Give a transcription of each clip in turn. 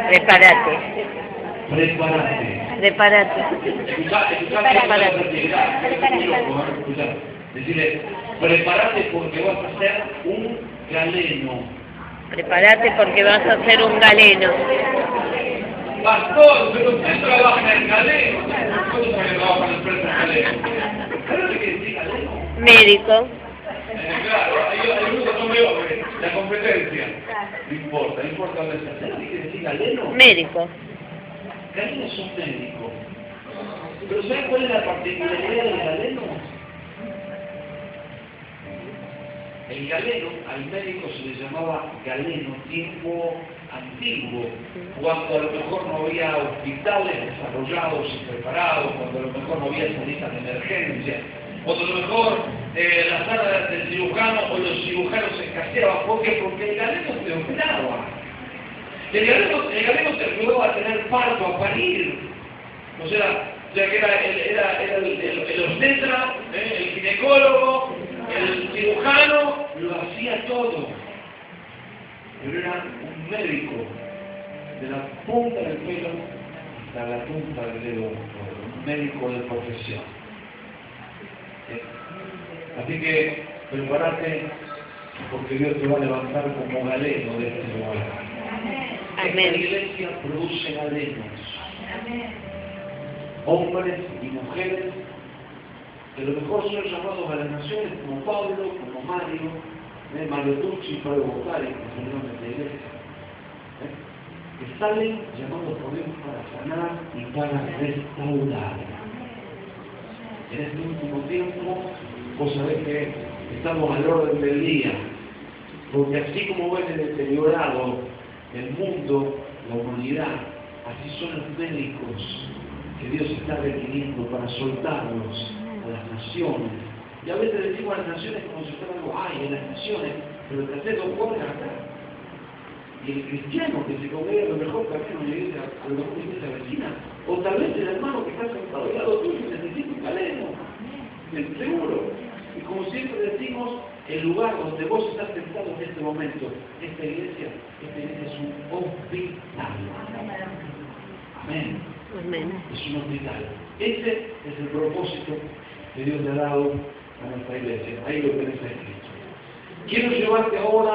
Prepárate. Prepárate. Prepárate. Escuchá. Decirle, prepárate porque vas a ser un galeno. Prepárate porque vas a ser un galeno. Pastor, pero usted trabaja en galeno. ¿Cuándo se trabaja en empresa en galeno? ¿Sabes lo que quiere decir galeno? Médico. Claro, hay uno que no veo la competencia. No importa dónde está. ¿Sabes lo que quiere decir galeno? Médico. Galeno es un médico. Pero ¿sabes cuál es la particularidad del galeno? El galeno, al médico se le llamaba galeno, tiempo antiguo, cuando a lo mejor no había hospitales desarrollados y preparados, cuando a lo mejor no había salidas de emergencia, cuando a lo mejor la sala del cirujano o los cirujanos escaseaban. ¿Por qué? Porque el galeno te operaba. El galeno te ayudó a tener parto, a parir. O sea que era el obstetra, el ginecólogo, el cirujano, lo hacía todo. Pero era un médico, de la punta del pelo hasta la punta del dedo, un médico de profesión. Así que prepárate, porque Dios te va a levantar como galeno de este lugar. Amén. Esta iglesia produce galenos. Hombres y mujeres que a lo mejor son llamados a las naciones como Pablo, como Mario Tucci, Pablo Bocari, que salieron de la iglesia, que salen llamados por Dios para sanar y para restaurar. En este último tiempo, vos sabés que estamos al orden del día, porque así como ven el deteriorado el mundo, la humanidad, así son los médicos que Dios está requiriendo para soltarlos a las naciones. Y a veces decimos a las naciones como si fuera algo, ay, en las naciones, pero te hace 2 cuadras acá. Y el cristiano que se congrega a lo mejor también una iglesia, a lo mejor una iglesia vecina, o tal vez el hermano que está sentado al lado tuyo necesita un galeno, seguro. Y como siempre decimos, el lugar donde vos estás sentado en este momento, esta iglesia es un hospital. Amén. Amén. Es un hospital. Ese es el propósito que Dios le ha dado a nuestra iglesia. Ahí lo tenés escrito. Quiero llevarte ahora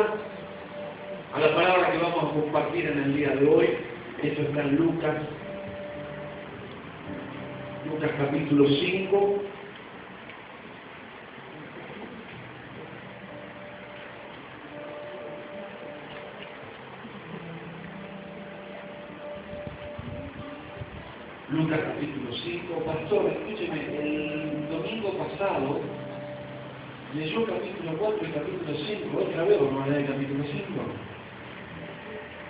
a la palabra que vamos a compartir en el día de hoy. Esto está en Lucas capítulo 5. Lucas capítulo 5. Pastor, escúcheme, el domingo pasado leyó capítulo 4 y capítulo 5. ¿Otra vez o no leer el capítulo 5?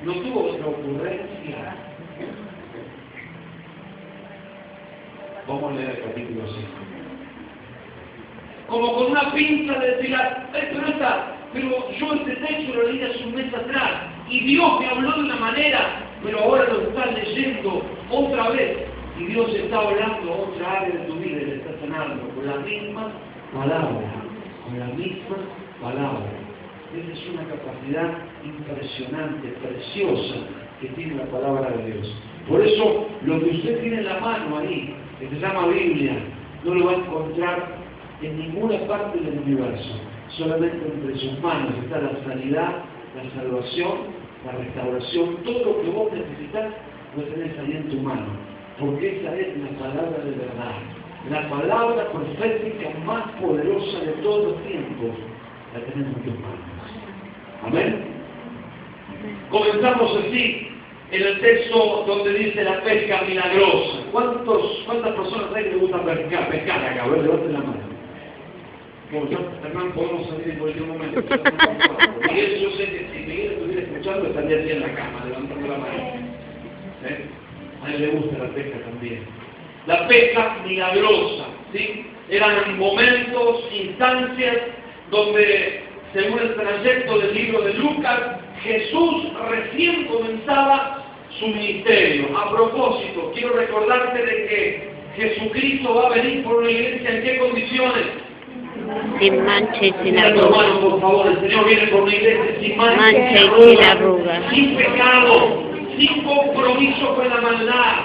¿No tuvo otra ocurrencia? Vamos a leer el capítulo 5. Como con una pinza de decir, esto no está, pero yo este texto lo leí hace un mes atrás y Dios me habló de una manera, pero ahora lo estás leyendo otra vez y Dios está hablando otra área de tu vida y le está sanando con la misma palabra, Esa es una capacidad impresionante, preciosa que tiene la palabra de Dios. Por eso, lo que usted tiene en la mano ahí, que se llama Biblia, no lo va a encontrar en ninguna parte del universo. Solamente entre sus manos está la sanidad, la salvación, la restauración. Todo lo que vos necesitas lo tenés ahí en tu mano. Porque esa es la palabra de verdad. La palabra profética más poderosa de todos los tiempos la tenemos en tus manos. Amén. Comenzamos así en el texto donde dice la pesca milagrosa. ¿Cuántas personas hay que les gusta pescar acá? A ver, levanten la mano. Como yo, hermano, podemos salir en cualquier momento. Miguel, yo sé que si Miguel estuviera escuchando estaría así en la cama, levantando la mano. A él le gusta la pesca también. La pesca milagrosa, ¿sí? Eran momentos, instancias, donde, según el trayecto del libro de Lucas, Jesús recién comenzaba su ministerio. A propósito, quiero recordarte de que Jesucristo va a venir por una iglesia en qué condiciones. Sin mancha y sin Mira tu arruga. mano, por favor, el Señor viene por una iglesia sin mancha Mancha y sin arruga. sin pecado, sin compromiso con la maldad.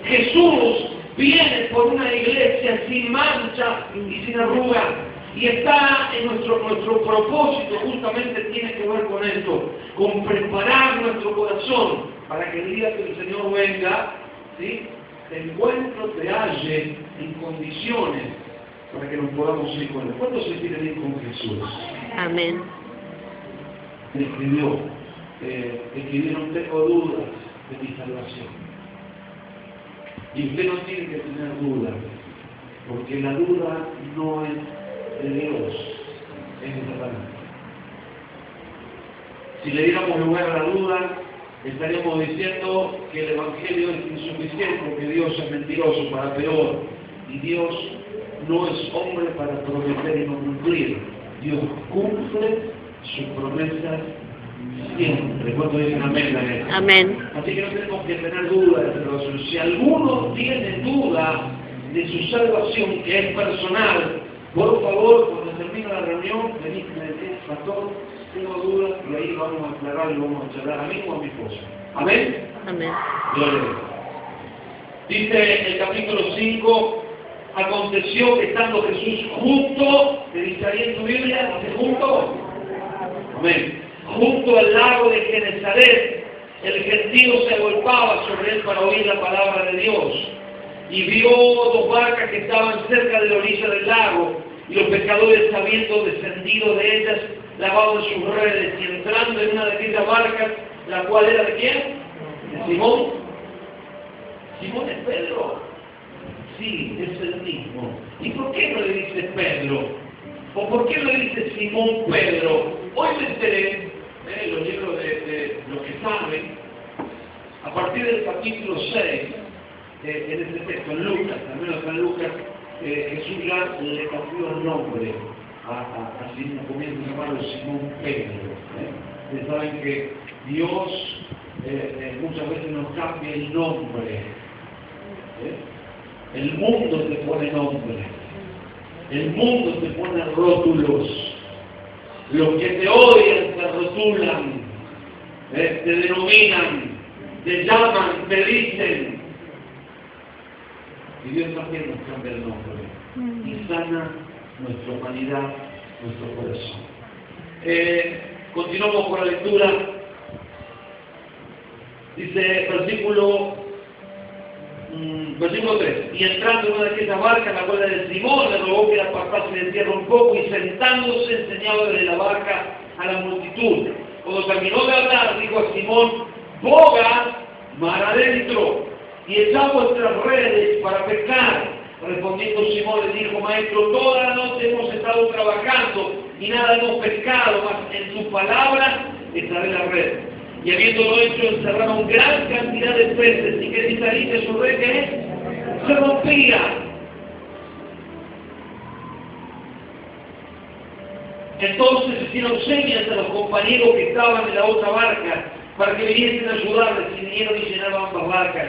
Jesús viene por una iglesia sin mancha y sin arruga. Y está en nuestro propósito, justamente tiene que ver con esto, con preparar nuestro corazón para que el día que el Señor venga, ¿sí?, te encuentro, te halle en condiciones para que nos podamos ir con Él. ¿Cuántos se quieren ir con Jesús? Amén. Escribieron, tengo dudas de mi salvación. Y usted no tiene que tener dudas, porque la duda no es de Dios, es de Satanás. Si le diéramos lugar a la duda, estaríamos diciendo que el Evangelio es insuficiente, que Dios es mentiroso, para peor. Y Dios no es hombre para prometer y no cumplir. Dios cumple sus promesas siempre. ¿Cuánto dicen amén a él? Amén. Así que no tenemos que tener duda de salvación. Si alguno tiene duda de su salvación, que es personal, por favor, cuando termine la reunión, venís y me decís, pastor, tengo dudas, y ahí vamos a aclarar y vamos a charlar a mí o a mi esposa. ¿Amén? Amén. Gloria a Dios. Dice el capítulo 5, aconteció que estando Jesús junto, ¿te dice ahí en tu Biblia? ¿Dice junto? Amén. Junto al lago de Genesaret, el gentío se agolpaba sobre él para oír la palabra de Dios. Y vio dos barcas que estaban cerca de la orilla del lago, y los pescadores, habiendo descendido de ellas, lavaban sus redes, y entrando en una de aquellas barcas, la cual era de quién? De Simón. ¿Simón es Pedro? Sí, es el mismo. ¿Y por qué no le dice Pedro? ¿O por qué no le dice Simón Pedro? Hoy me enteré, los libros de los que saben, a partir del capítulo 6, en este texto, en Lucas, al menos en Lucas, Jesús ya le cambió el nombre a Simón, comienza a llamarlo Simón Pedro. Ustedes saben que Dios muchas veces nos cambia el nombre. El mundo te pone nombre. El mundo te pone rótulos. Los que te odian te rotulan, te denominan, te llaman, te dicen. Y Dios también nos cambia el nombre y sana nuestra humanidad, nuestro corazón. Continuamos con la lectura. Dice versículo 3. Y entrando en una de aquellas barcas, la cual era de Simón, le rogó que la apartase de tierra un poco, y sentándose enseñaba desde la barca a la multitud. Cuando terminó de hablar, dijo a Simón, boga mar adentro y echad vuestras redes para pescar. Respondiendo Simón le dijo, maestro, toda la noche hemos estado trabajando y nada hemos pescado, mas en tu palabra echaré la red. Y habiéndolo hecho, encerraron gran cantidad de peces. ¿Y qué dice ahí? Que su red, ¿qué? Se rompía. Entonces hicieron señas a los compañeros que estaban en la otra barca para que viniesen a ayudarles, y vinieron y llenaron ambas barcas,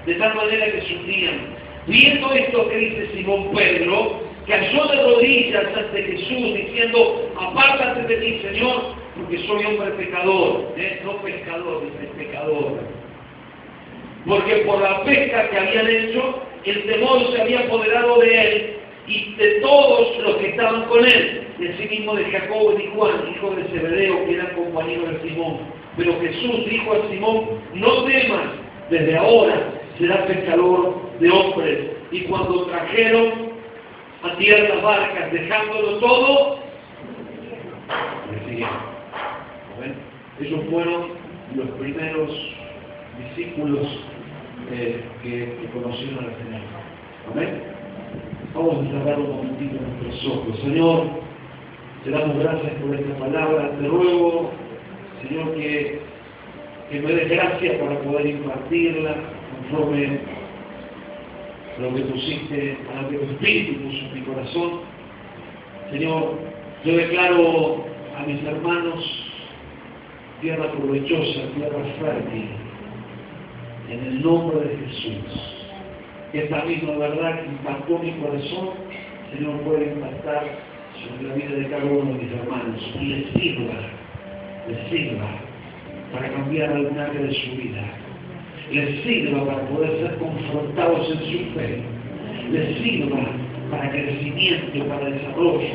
de tal manera que se hundían. Viendo esto que dice Simón Pedro, cayó de rodillas ante Jesús, diciendo, apártate de mí, Señor, porque soy hombre pecador. No pescador, dice pecador. Porque por la pesca que habían hecho, el temor se había apoderado de él y de todos los que estaban con él, y asimismo de Jacobo y Juan, hijo de Zebedeo, que eran compañeros de Simón. Pero Jesús dijo a Simón, no temas, desde ahora serás pescador de hombres. Y cuando trajeron a tierra las barcas, dejándolo todo, le siguieron. Ellos fueron los primeros discípulos que conocieron al Señor. Amén. Vamos a cerrar un momentito nuestros ojos. Señor, te damos gracias por esta palabra. Te ruego, Señor, que me des gracia para poder impartirla conforme a lo que pusiste, a lo que tu Espíritu puso en mi corazón. Señor, yo declaro a mis hermanos tierra provechosa, tierra fértil, en el nombre de Jesús. Esta misma verdad que impactó mi corazón, Señor, puede impactar sobre la vida de cada uno de mis hermanos y les sirva para cambiar algún área de su vida. les sirva para poder ser confrontados en su fe, les sirva para crecimiento, para desarrollo,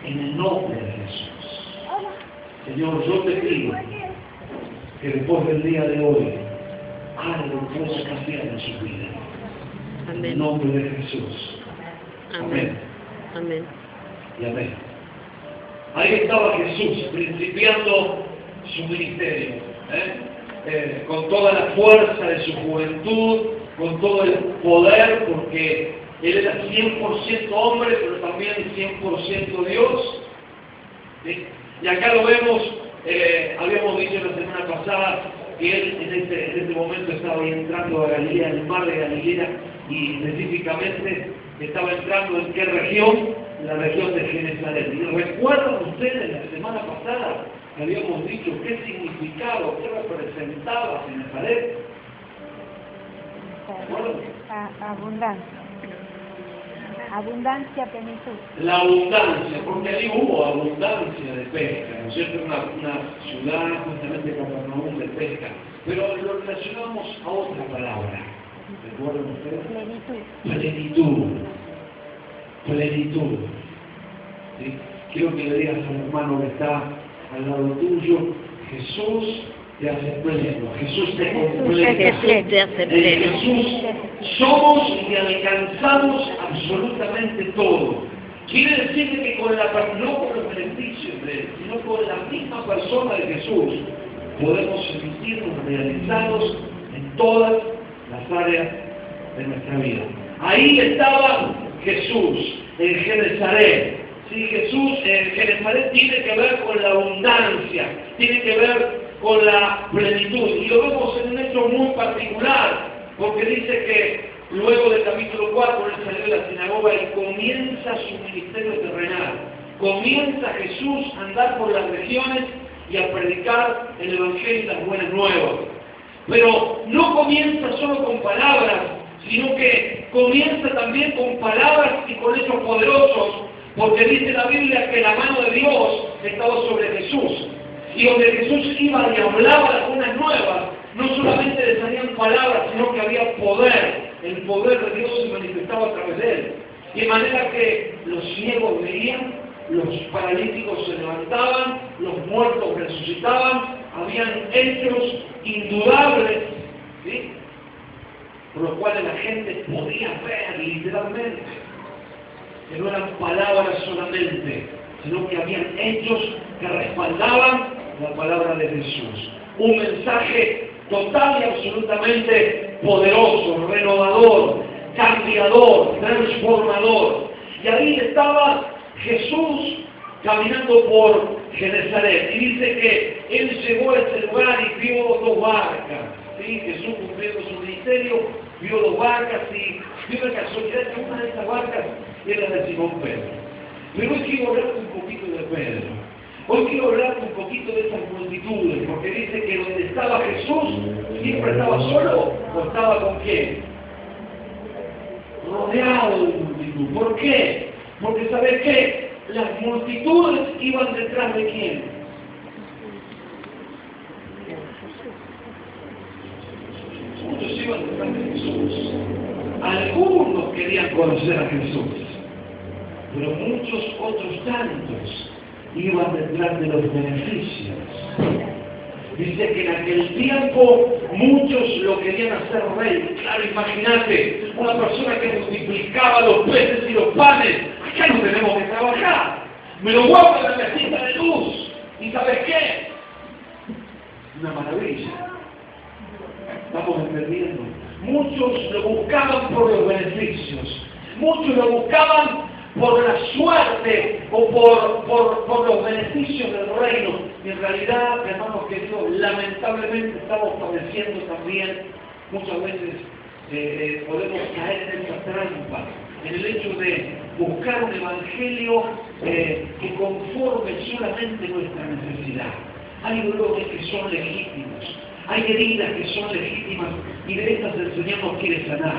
en el nombre de Jesús. Señor, yo te pido que después del día de hoy, algo pueda cambiar en su vida. En el Amén. nombre de Jesús. Amén. Amén. Y amén. Ahí estaba Jesús, principiando su ministerio, con toda la fuerza de su juventud, con todo el poder, porque Él era 100% hombre, pero también 100% Dios. ¿Sí? Y acá lo vemos, habíamos dicho la semana pasada, que Él en este momento estaba entrando a Galilea, en el mar de Galilea, y específicamente estaba entrando en qué región, la región de Genesaret. Y recuerdan ustedes la semana pasada que habíamos dicho qué significaba, qué representaba Genesaret. Abundancia. Abundancia, plenitud. La abundancia, porque allí hubo abundancia de pesca, ¿no es cierto? Una ciudad justamente Capernaum de pesca, pero lo relacionamos a otra palabra. ¿Recuerdan ustedes? Plenitud. Plenitud. ¿Sí? Quiero que le digas al hermano que está al lado tuyo, Jesús te hace pleno, Jesús te completa. Jesús te hace En pleno. Jesús somos y alcanzamos absolutamente todo. Quiere decir que no con los beneficios de Él, sino con la misma persona de Jesús, podemos sentirnos realizados en todas las áreas de nuestra vida. Ahí estaba Jesús, en Genesaret. Sí, Jesús en Genesaret tiene que ver con la abundancia, tiene que ver con la plenitud. Y lo vemos en un hecho muy particular, porque dice que luego del capítulo 4, él salió de la sinagoga y comienza su ministerio terrenal. Comienza Jesús a andar por las regiones y a predicar el Evangelio y las buenas nuevas. Pero no comienza solo con palabras, sino que comienza también con palabras y con hechos poderosos, porque dice la Biblia que la mano de Dios estaba sobre Jesús. Y donde Jesús iba y hablaba las buenas nuevas, no solamente le salían palabras, sino que había poder. El poder de Dios se manifestaba a través de él. De manera que los ciegos veían, los paralíticos se levantaban, los muertos resucitaban, habían hechos indudables, ¿sí?, por los cuales la gente podía ver literalmente, que no eran palabras solamente, sino que habían hechos que respaldaban la palabra de Jesús. Un mensaje total y absolutamente poderoso, renovador, cambiador, transformador. Y ahí estaba Jesús caminando por Genesaret. Y dice que él llegó a ese lugar y vio dos barcas. ¿Sí? Jesús, cumpliendo su ministerio, vio dos barcas y vio la casualidad que una de esas barcas era de Simón Pedro. Pero hoy quiero hablarte un poquito de Pedro. Hoy quiero hablarte un poquito de esas multitudes, porque dice que donde estaba Jesús, siempre estaba solo o estaba con quién. Rodeado de multitud. ¿Por qué? Porque ¿sabes qué? Las multitudes iban detrás de quién. Muchos iban detrás de Jesús. Algunos querían conocer a Jesús, pero muchos otros tantos iban detrás de los beneficios. Dice que en aquel tiempo muchos lo querían hacer rey. Claro, imagínate, una persona que multiplicaba los peces y los panes. Acá no tenemos que trabajar. Me lo guardo en la mesita de luz. ¿Y sabes qué? Una maravilla. Estamos entendiendo. Muchos lo buscaban por los beneficios. Muchos lo buscaban por la suerte o por los beneficios del reino. Y en realidad, hermanos queridos, lamentablemente estamos padeciendo también, muchas veces podemos caer en esa trampa, en el hecho de buscar un evangelio que conforme solamente nuestra necesidad. Hay dolores que son legítimos, hay heridas que son legítimas y de estas el Señor nos quiere sanar.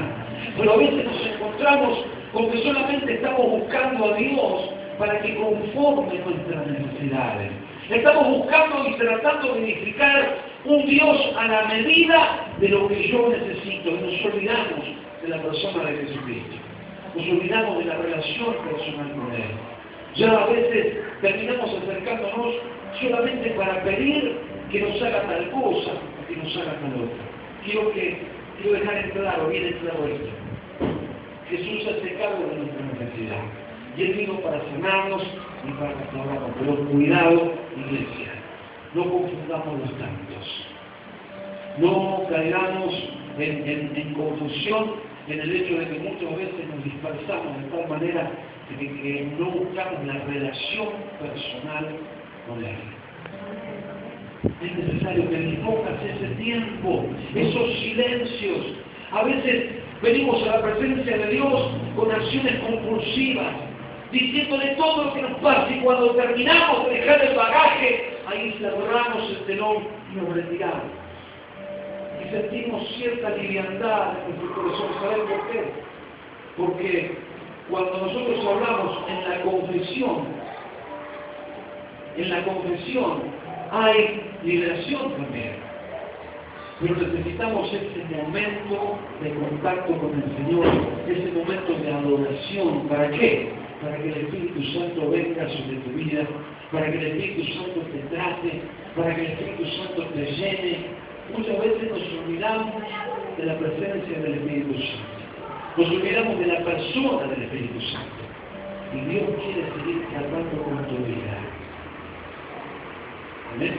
Pero a veces nos encontramos con que solamente estamos buscando a Dios para que conforme nuestras necesidades. Estamos buscando y tratando de edificar un Dios a la medida de lo que yo necesito. Y nos olvidamos de la persona de Jesucristo. Nos olvidamos de la relación personal con Él. Ya a veces terminamos acercándonos solamente para pedir que nos haga tal cosa, que nos haga tal otra. Quiero dejar en claro, bien en claro esto. Jesús se hace cargo de nuestra necesidad. Y Él vino para sanarnos y para restaurarnos. Pero cuidado, iglesia, no confundamos los tantos. No caigamos en confusión en el hecho de que muchas veces nos dispersamos de tal manera de que no buscamos la relación personal con Él. Es necesario que dispongas ese tiempo, esos silencios. A veces venimos a la presencia de Dios con acciones compulsivas, diciéndole todo lo que nos pasa, y cuando terminamos de dejar el bagaje, ahí cerramos el telón y nos retiramos. Y sentimos cierta liviandad en nuestro corazón. ¿Saben por qué? Porque cuando nosotros hablamos en la confesión hay liberación también. Pero necesitamos ese momento de contacto con el Señor, ese momento de adoración. ¿Para qué? Para que el Espíritu Santo venga sobre tu vida, para que el Espíritu Santo te trate, para que el Espíritu Santo te llene. Muchas veces nos olvidamos de la presencia del Espíritu Santo. Nos olvidamos de la persona del Espíritu Santo. Y Dios quiere seguir tratando con tu vida. ¿Amén?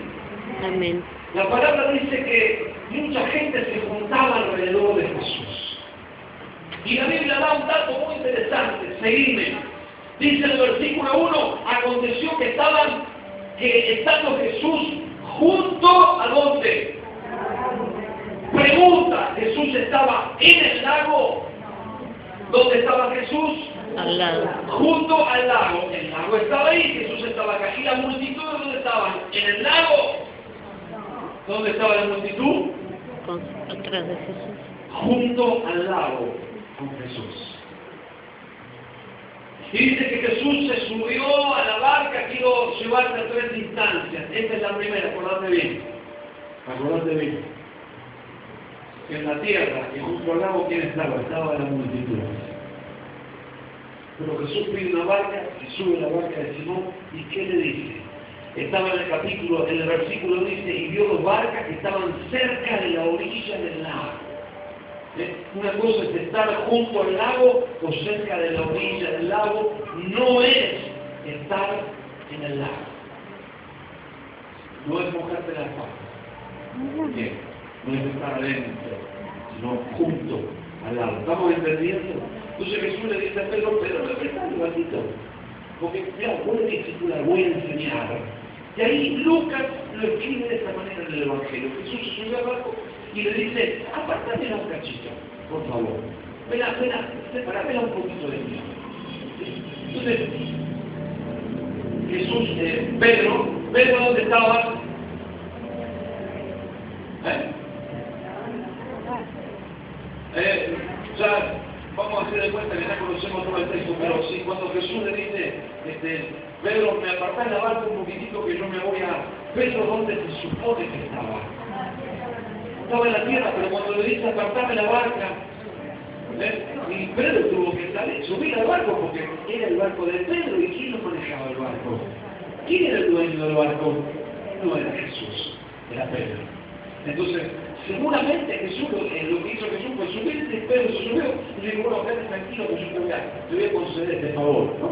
Amén. La palabra dice que mucha gente se juntaba alrededor de Jesús. Y la Biblia da un dato muy interesante. Seguidme. Dice en el versículo 1, aconteció que estando Jesús junto a ¿dónde? Pregunta, ¿Jesús estaba en el lago? ¿Dónde estaba Jesús? Al lado. Junto al lago. El lago estaba ahí, Jesús estaba acá. ¿Y la multitud dónde estaban? ¿En el lago? ¿Dónde estaba la multitud? Atrás de Jesús. Junto al lago con Jesús. Y dice que Jesús se subió a la barca. Quiero llevarte a tres instancias. Esta es la primera, acordate bien. Acordate bien. En la tierra, y junto al lago, ¿quién estaba? Estaba la multitud. Pero Jesús pide una barca y sube la barca de Simón. ¿Y qué le dice? Estaba en el versículo dice, y vio dos barcas que estaban cerca de la orilla del lago. Una cosa es estar junto al lago o cerca de la orilla del lago, no es estar en el lago. No es mojarte las patas. ¿Por qué? No es estar adentro, sino junto al lago. ¿Estamos entendiendo? Entonces Jesús le dice a Pedro, me prestás un ratito. Porque, mira, voy a discipular, voy a enseñar. Y ahí Lucas lo escribe de esta manera en el Evangelio. Jesús se subió al barco y le dice, apártamela un cachito, por favor. Separámela un poquito de mí. Entonces, Jesús, Pedro, ¿dónde estaba? Ya vamos a hacer de cuenta que ya conocemos todo el texto, pero sí, cuando Jesús le dice, Pedro, me apartás la barca un poquitito que yo me voy a... Pedro, ¿dónde se supone que estaba? Estaba en la tierra, pero cuando le dice apartame la barca, y Pedro tuvo que subir al barco porque era el barco de Pedro. ¿Y quién lo manejaba el barco? ¿Quién era el dueño del barco? No era Jesús, era Pedro. Entonces, seguramente Jesús, lo que hizo Jesús fue subirse, Pedro se subió y le dijo, bueno, quédate tranquilo que yo te voy a conceder este favor, ¿no?